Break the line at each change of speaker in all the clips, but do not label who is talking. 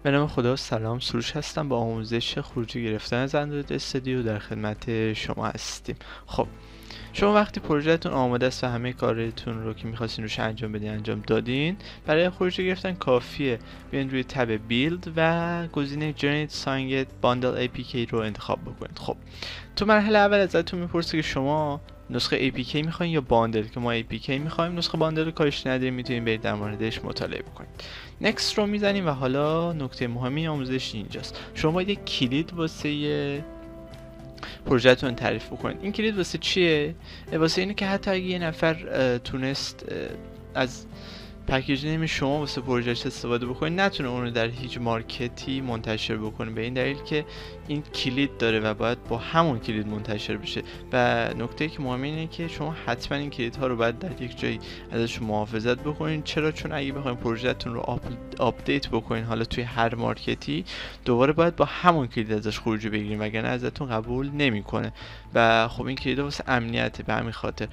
به نام خدا، سلام. سروش هستم. با آموزش خروجی گرفتن از اندروید استودیو در خدمت شما هستیم. خب شما وقتی پروژهتون آماده است و همه کارتون رو که می‌خواستین روش انجام بدین انجام دادین، برای خروجی گرفتن کافیه بیاین روی تب بیلد و گزینه جنریت ساینگت باندل APK رو انتخاب بکنید. خب تو مرحله اول ازتون میپرسه که شما نسخه APK میخواین یا باندل، که ما APK میخوایم. نسخه باندل رو کارش نداریم، میتونید برید در موردش مطالعه بکنید. نکست رو میزنیم و حالا نکته مهمی آموزش اینجاست. شما باید یک کلید واسه پروژهتون تعریف بکنید. این کلید واسه چیه؟ واسه اینه که حتی اگه یه نفر تونست از پکیج نیم شما واسه پروژهش استفاده بکنید، نتونه اون رو در هیچ مارکتی منتشر بکنه، به این دلیل که این کلید داره و باید با همون کلید منتشر بشه. و نکته که مهمه اینه که شما حتما این کلیدها رو باید در یک جایی ازش محافظت بکنید. چرا؟ چون اگه بخواید پروژهتون رو آپدیت بکنید حالا توی هر مارکتی، دوباره باید با همون کلید ازش خروجی بگیرید، وگرنه ازتون قبول نمیکنه. و خب این کلید واسه امنیته، به همین خاطر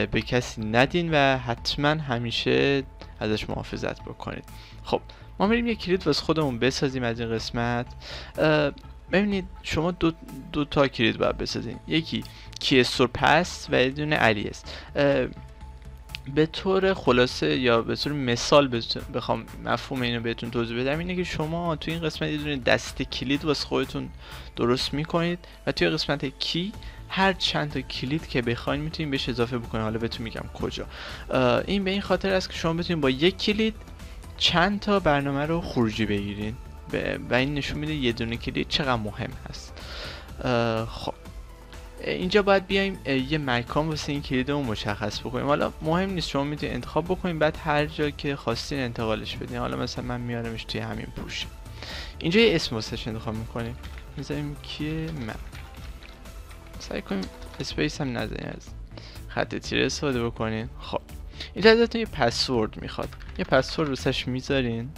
به کسی ندین و حتما همیشه ازش محافظت بکنید. خب ما میریم یک کلید واسه خودمون بسازیم از این قسمت. ببینید شما دو تا کلید باید بسازین، یکی کی استور پس و یه دونه الیاس. به طور خلاصه یا به طور مثال بخوام مفهوم اینو بهتون توضیح بدم، اینه که شما توی این قسمت یه دونه دسته کلید واسه خودتون درست میکنید و توی قسمت کی هر چند تا کلید که بخواید میتونید بهش اضافه بکنید. حالا بهتون میگم کجا. این به این خاطر است که شما بتونید با یک کلید چند تا برنامه رو خروجی بگیرین و این نشون میده یه دونه کلید چقدر مهم هست. خب اینجا باید بیایم یه مکان واسه این کلیدمون مشخص بکنیم. حالا مهم نیست، شما میتونید انتخاب بکنید بعد هر جا که خواستین انتقالش بدین. حالا مثلا من میارمش توی همین پوشه. اینجا یه اسم واسش انتخاب میکنیم، میذاریم کیه من. سعی کنیم اسپیس هم نزنیم، از خط تیره استفاده بکنین. خب اینجا ازتون یه پسورد میخواد، یه پسورد واسش میذارین.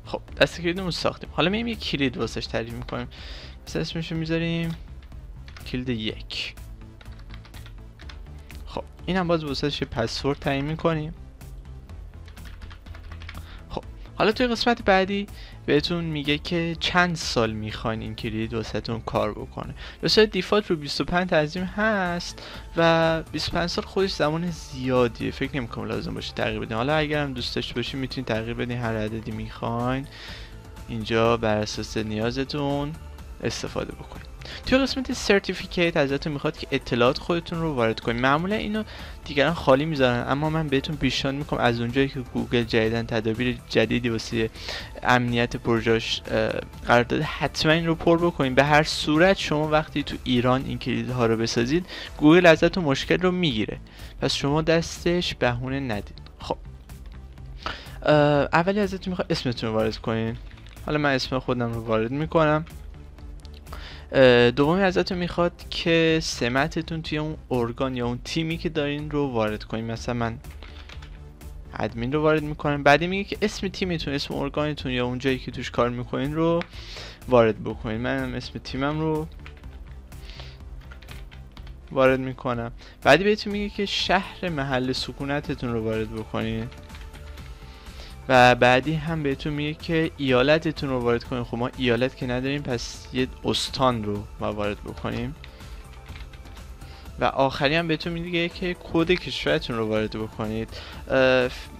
خب دسته کلیدمون ساختیم. حالا میایم یه کلید واسش تعریف میکنیم، مثلا اسمشو میذاریم کلید 1. خب این هم باز واسش یه پسورد تعیین میکنیم. خب حالا توی قسمت بعدی بهتون میگه که چند سال میخواین این کلید واسهتون کار بکنه. به صورت دیفالت رو 25 تنظیم هست و 25 سال خودش زمان زیادیه، فکر نمی‌کنم لازم باشه تغییر بدین. حالا اگرم دوست داشته باشین میتونید تغییر بدین، هر عددی میخواین اینجا بر اساس نیازتون استفاده بکنید. توی قسمت سرتیفیکیت ازتون میخواد که اطلاعات خودتون رو وارد کنید. معمولا اینو دیگران خالی میذارن، اما من بهتون پیشنهاد میکنم از اونجایی که گوگل جدیدن تدابیر جدیدی واسه امنیت پروژه‌اش قرار داده، حتما این رو پر بکنید. به هر صورت شما وقتی تو ایران این کلیدها رو بسازید، گوگل ازتون مشکل رو میگیره، پس شما دستش بهونه ندید. خب اولی ازتون میخواد اسمتون رو وارد کنین. حالا من اسم خودم رو وارد میکنم. دومی ازتون میخواد که سمتتون توی اون ارگان یا اون تیمی که دارین رو وارد کنین. مثلا من ادمین رو وارد میکنم. بعدی میگه که اسم تیمتون، اسم ارگانتون یا اون جایی که توش کار میکنین رو وارد بکنین. من اسم تیمم رو وارد میکنم. بعدی بهتون میگه که شهر محل سکونتتون رو وارد بکنین و بعدی هم بهتون میگه که ایالتتون رو وارد کنین. خب ما ایالت که نداریم، پس یه استان رو ما وارد بکنیم. و آخری هم بهتون میگه که کد کشورتون رو وارد بکنید.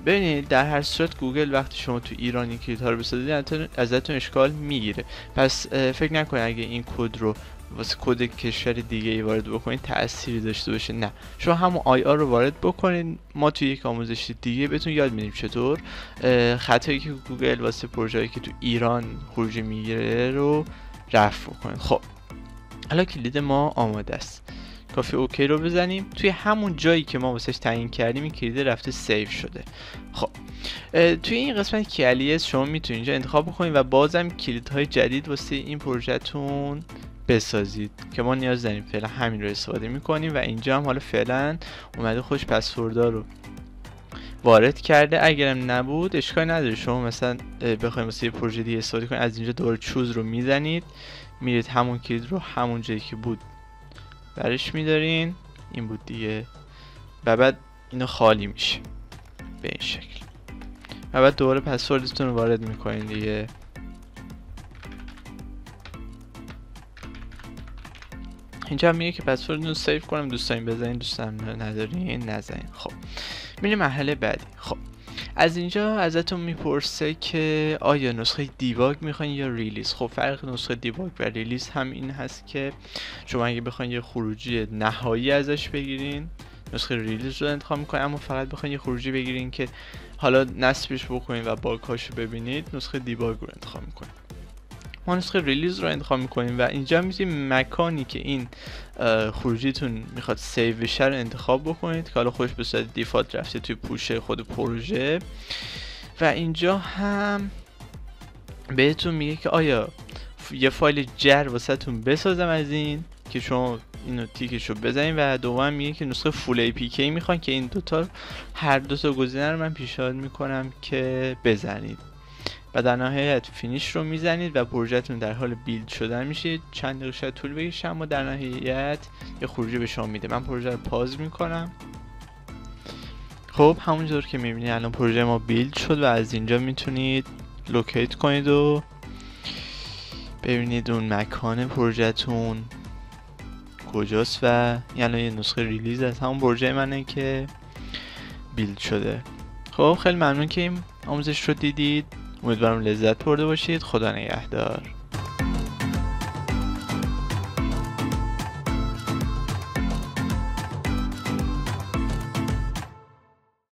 ببینید در هر صورت گوگل وقتی شما تو ایران این کلیدها رو بسازید ازتون اشکال میگیره، پس فکر نکنید اگه این کد رو واسه کد کشور دیگه ای وارد بکنید تأثیری داشته باشه. نه، شما همون آی آر رو وارد بکنید. ما توی یک آموزش دیگه بهتون یاد میدیم چطور خطایی که گوگل واسه پروژه‌ای که تو ایران خروجی میگیره رو رفع بکنید. خب حالا کلید ما آماده است، کافی اوکی رو بزنیم. توی همون جایی که ما واسش تعیین کردیم این کلید رفته سیو شده. خب توی این قسمت کی الیاس شما میتونید اینجا انتخاب بکنید و بازم کلیدهای جدید واسه این پروژهتون بسازید که ما نیاز داریم. فعلا همین رو استفاده میکنیم و اینجا هم حالا فعلا اومده خوش پسوردا رو وارد کرده. اگرم نبود اشکال نداره، شما مثلا بخواید واسه یه پروژه دیگه استفاده کنید، از اینجا دوباره چوز رو میزنید، میرید همون کلید رو همون جایی که بود برش میدارین، این بود دیگه، و بعد اینو خالی میشه به این شکل. و بعد دوباره پسوردتون رو وارد میکنین دیگه. اینجا میگه که پسوردتون رو سیو کنم، دوست دارین بزنین، دوست ندارین نزنین. خب میریم مرحله بعدی. خب از اینجا ازتون میپرسه که آیا نسخه دیباگ میخواین یا ریلیز. خب فرق نسخه دیباگ و ریلیز هم این هست که شما اگه بخواین یه خروجی نهایی ازش بگیرین نسخه ریلیز رو انتخاب میکنین، اما فقط بخواین یه خروجی بگیرین که حالا نصبش بکنین و باگ‌هاشو ببینید نسخه دیباگ رو انتخاب میکنین. ما نسخه ریلیز رو انتخاب میکنیم و اینجا میتونیم مکانی که این خروجیتون میخواد سیو بشه رو انتخاب بکنید که حالا خودش به صورت دیفالت رفته توی پوشه خود پروژه. و اینجا هم بهتون میگه که آیا یه فایل جر واسهتون بسازم از این که شما اینو تیکشو بزنید، و دوم میگه که نسخه فول APK میخوان که این دوتا هر دوتا گزینه رو من پیشنهاد میکنم که بزنید. و در نهایت فینیش رو میزنید و پروژهتون در حال بیلد شدن میشه. چند دقیقه شاید طول بکشه اما در نهایت یه خروجی به شما میده. من پروژه رو پاز میکنم. خب همونطور که میبینید الان پروژه ما بیلد شد و از اینجا میتونید لوکیت کنید و ببینید اون مکان پروژهتون کجاست و الان یه نسخه ریلیز از همون پروژه منه که بیلد شده. خب خیلی ممنون که این آموزش رو دیدید. امیدوارم لذت برده باشید. خدا نگهدار.